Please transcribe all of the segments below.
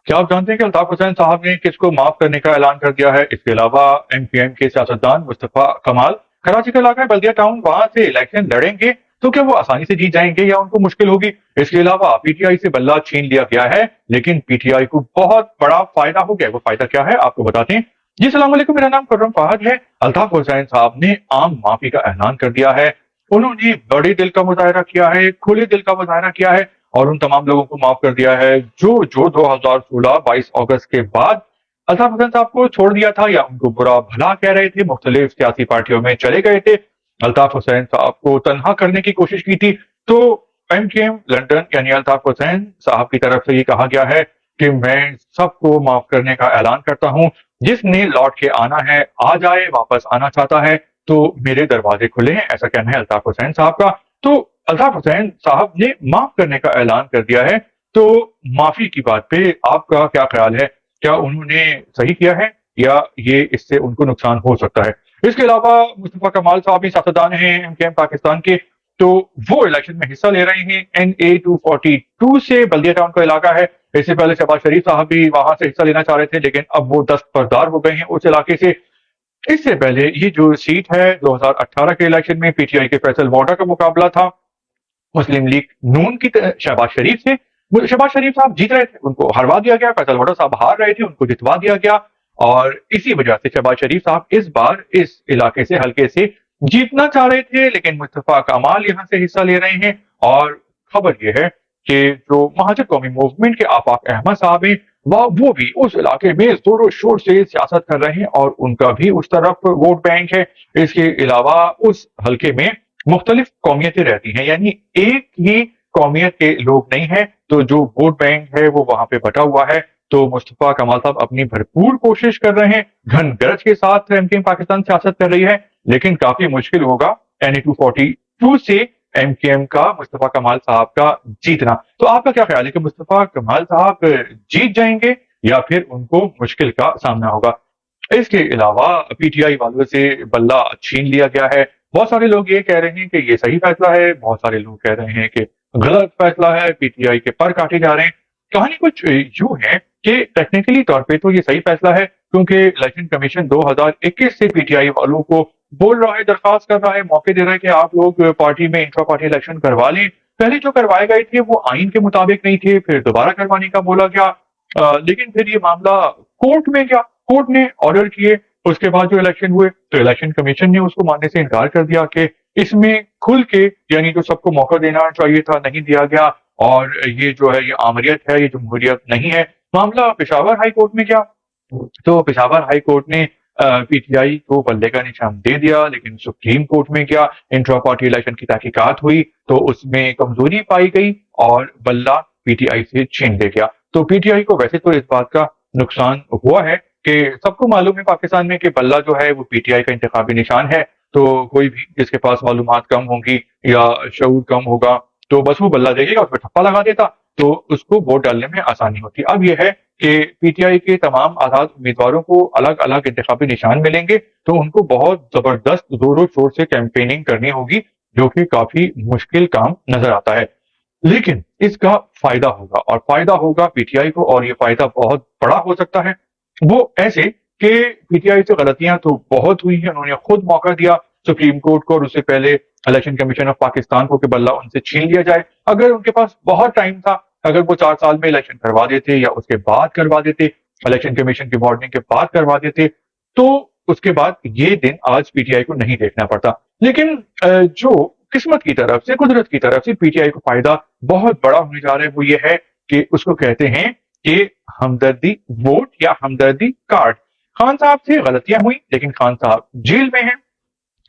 क्या आप जानते हैं कि अल्ताफ हुसैन साहब ने किसको माफ करने का ऐलान कर दिया है? इसके अलावा एमपीएम के सियासतदान मुस्तफा कमाल कराची का इलाका है बल्दिया टाउन, वहां से इलेक्शन लड़ेंगे तो क्या वो आसानी से जीत जाएंगे या उनको मुश्किल होगी? इसके अलावा पीटीआई से बल्ला छीन लिया गया है, लेकिन पीटीआई को बहुत बड़ा फायदा हो गया। वो फायदा क्या है आपको बताते हैं। जी सलाम वालेकुम, मेरा नाम खुर्रम फहद है। अल्ताफ हुसैन साहब ने आम माफी का ऐलान कर दिया है। उन्होंने बड़े दिल का मुजाहरा किया है, खुले दिल का मुजाहरा किया है और उन तमाम लोगों को माफ कर दिया है जो 2016 22 अगस्त के बाद अल्ताफ हुसैन साहब को छोड़ दिया था या उनको बुरा भला कह रहे थे, मुख्तलिफ सियासी पार्टियों में चले गए थे, अल्ताफ हुसैन साहब को तनहा करने की कोशिश की थी। तो एमकेएम लंदन यानी अल्ताफ हुसैन साहब की तरफ से ये कहा गया है कि मैं सबको माफ करने का ऐलान करता हूं, जिसने लौट के आना है आ जाए, वापस आना चाहता है तो मेरे दरवाजे खुले हैं, ऐसा कहना है अल्ताफ हुसैन साहब का। तो अल्ताफ हुसैन साहब ने माफ करने का ऐलान कर दिया है। तो माफी की बात पे आपका क्या ख्याल है? क्या उन्होंने सही किया है या ये इससे उनको नुकसान हो सकता है? इसके अलावा मुस्तफा कमाल साहब भी सियासतदान हैं एमकेएम पाकिस्तान के, तो वो इलेक्शन में हिस्सा ले रहे हैं। NA 242 से बल्दिया टाउन का इलाका है। इससे पहले शहबाज शरीफ साहब भी वहां से हिस्सा लेना चाह रहे थे, लेकिन अब वो दस्तबरदार हो गए हैं उस इलाके से। इससे पहले ये जो सीट है 2018 के इलेक्शन में पीटीआई के फैसल वोडा का मुकाबला था मुस्लिम लीग नून की शहबाज शरीफ से। शहबाज शरीफ साहब जीत रहे थे, उनको हरवा दिया गया। फैसल वोडा साहब हार रहे थे, उनको जितवा दिया गया और इसी वजह से शहबाज शरीफ साहब इस बार इस इलाके से हल्के से जीतना चाह रहे थे, लेकिन मुस्तफा कमाल यहां से हिस्सा ले रहे हैं। और खबर यह है कि जो महाजर कौमी मूवमेंट के आफाक अहमद साहब हैं वो भी उस इलाके में जोरों शोर से सियासत कर रहे हैं और उनका भी उस तरफ वोट बैंक है। इसके अलावा उस हल्के में मुख्तलिफ कौमियतें रहती हैं, यानी एक ही कौमियत के लोग नहीं है, तो जो वोट बैंक है वो वहां पे बटा हुआ है। तो मुस्तफा कमाल साहब अपनी भरपूर कोशिश कर रहे हैं, घन गरज के साथ एमकेएम पाकिस्तान सियासत कर रही है, लेकिन काफी मुश्किल होगा NA 242 से एमकेएम का मुस्तफा कमाल साहब का जीतना। तो आपका क्या ख्याल है कि मुस्तफा कमाल साहब जीत जाएंगे या फिर उनको मुश्किल का सामना होगा? इसके अलावा पीटीआई वालों से बल्ला छीन लिया गया है। बहुत सारे लोग ये कह रहे हैं कि ये सही फैसला है, बहुत सारे लोग कह रहे हैं कि गलत फैसला है, पीटीआई के पर काटे जा रहे हैं। कहानी कुछ यूं है कि टेक्निकली तौर पे तो ये सही फैसला है, क्योंकि इलेक्शन कमीशन 2021 से पीटीआई वालों को बोल रहा है, दरखास्त कर रहा है, मौके दे रहा है कि आप लोग पार्टी में इंट्रा पार्टी इलेक्शन करवा लें। पहले जो करवाए गए थे वो आइन के मुताबिक नहीं थे, फिर दोबारा करवाने का बोला गया, लेकिन फिर ये मामला कोर्ट में गया, कोर्ट ने ऑर्डर किए। उसके बाद जो इलेक्शन हुए तो इलेक्शन कमीशन ने उसको मानने से इनकार कर दिया कि इसमें खुल के यानी जो सबको मौका देना चाहिए था नहीं दिया गया और ये जो है ये आमरीत है, ये जमहूरियत नहीं है। मामला पेशावर हाई कोर्ट में गया, तो पेशावर हाई कोर्ट ने पीटीआई को बल्ले का निशान दे दिया, लेकिन सुप्रीम कोर्ट में गया, इंट्रा पार्टी इलेक्शन की तहकीकात हुई तो उसमें कमजोरी पाई गई और बल्ला पीटीआई से छीन लिया गया। तो पीटीआई को वैसे तो इस बात का नुकसान हुआ है कि सबको मालूम है पाकिस्तान में कि बल्ला जो है वो पीटीआई का इंतखाबी निशान है, तो कोई भी जिसके पास मालूमात कम होंगी या शऊर कम होगा तो बस वो बल्ला देगा, उस पर ठप्पा लगा देता तो उसको वोट डालने में आसानी होती। अब यह है कि पीटीआई के तमाम आजाद उम्मीदवारों को अलग अलग इंतखाबी निशान मिलेंगे, तो उनको बहुत जबरदस्त जोरों शोर से कैंपेनिंग करनी होगी, जो कि काफी मुश्किल काम नजर आता है। लेकिन इसका फायदा होगा और फायदा होगा पीटीआई को, और ये फायदा बहुत बड़ा हो सकता है। वो ऐसे कि पीटीआई से गलतियां तो बहुत हुई हैं, उन्होंने खुद मौका दिया सुप्रीम कोर्ट को और उससे पहले इलेक्शन कमीशन ऑफ पाकिस्तान को कि बल्ला उनसे छीन लिया जाए। अगर उनके पास बहुत टाइम था, अगर वो 4 साल में इलेक्शन करवा देते या उसके बाद करवा देते, इलेक्शन कमीशन की वार्निंग के बाद करवा देते, तो उसके बाद ये दिन आज पीटीआई को नहीं देखना पड़ता। लेकिन जो किस्मत की तरफ से, कुदरत की तरफ से पीटीआई को फायदा बहुत बड़ा होने जा रहा है, वो ये है कि उसको कहते हैं कि हमदर्दी वोट या हमदर्दी कार्ड। खान साहब से गलतियां हुई, लेकिन खान साहब जेल में हैं,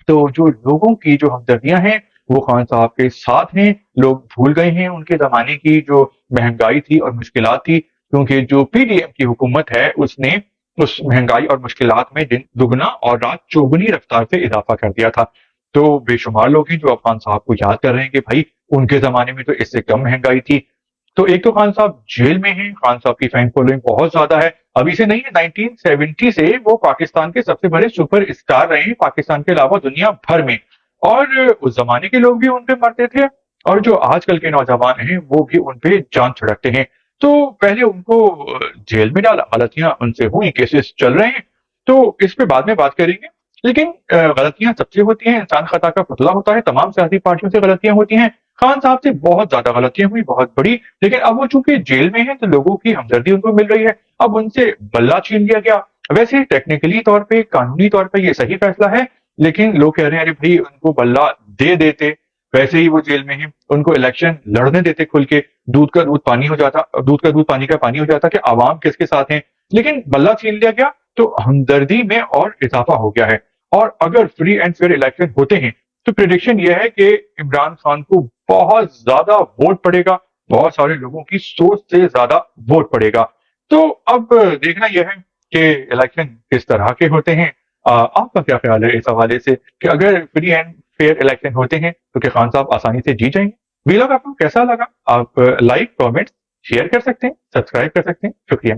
तो जो लोगों की जो हमदर्दियां हैं वो खान साहब के साथ हैं। लोग भूल गए हैं उनके जमाने की जो महंगाई थी और मुश्किलात थी, क्योंकि जो पीडीएम की हुकूमत है उसने उस महंगाई और मुश्किलात में दिन दुगना और रात चौगुनी रफ्तार से इजाफा कर दिया था। तो बेशुमार लोग हैं जो अब खान साहब को याद कर रहे हैं कि भाई उनके जमाने में तो इससे कम महंगाई थी। तो एक तो खान साहब जेल में हैं, खान साहब की फैन फॉलोइंग बहुत ज्यादा है, अभी से नहीं है, 1970 से वो पाकिस्तान के सबसे बड़े सुपर स्टार रहे हैं, पाकिस्तान के अलावा दुनिया भर में। और उस जमाने के लोग भी उन पे मरते थे और जो आजकल के नौजवान हैं वो भी उन पे जान छिड़कते हैं। तो पहले उनको जेल में डाला, गलतियां उनसे हुई, केसेस चल रहे हैं, तो इस पे बाद में बात करेंगे। लेकिन गलतियां सबसे होती हैं, इंसान खता का पुतला होता है, तमाम सियासी पार्टियों से गलतियां होती हैं। खान साहब से बहुत ज्यादा गलतियां हुई, बहुत बड़ी, लेकिन अब वो चूंकि जेल में है तो लोगों की हमदर्दी उनको मिल रही है, अब उनसे बल्ला छीन लिया गया। वैसे टेक्निकली तौर पे, कानूनी तौर पे ये सही फैसला है, लेकिन लोग कह रहे हैं अरे भाई उनको बल्ला दे देते, वैसे ही वो जेल में है, उनको इलेक्शन लड़ने देते खुल के, दूध का दूध पानी हो जाता, दूध का दूध पानी का पानी हो जाता कि आवाम किसके साथ है। लेकिन बल्ला छीन लिया गया तो हमदर्दी में और इजाफा हो गया है। और अगर फ्री एंड फेयर इलेक्शन होते हैं तो प्रिडिक्शन यह है कि इमरान खान को बहुत ज्यादा वोट पड़ेगा, बहुत सारे लोगों की सोच से ज्यादा वोट पड़ेगा। तो अब देखना यह है कि इलेक्शन किस तरह के होते हैं। आपका क्या ख्याल है इस हवाले से कि अगर फ्री एंड फेयर इलेक्शन होते हैं तो क्या खान साहब आसानी से जीत जाएंगे? वीलॉग आपको कैसा लगा? आप लाइक, कमेंट, शेयर कर सकते हैं, सब्सक्राइब कर सकते हैं। शुक्रिया।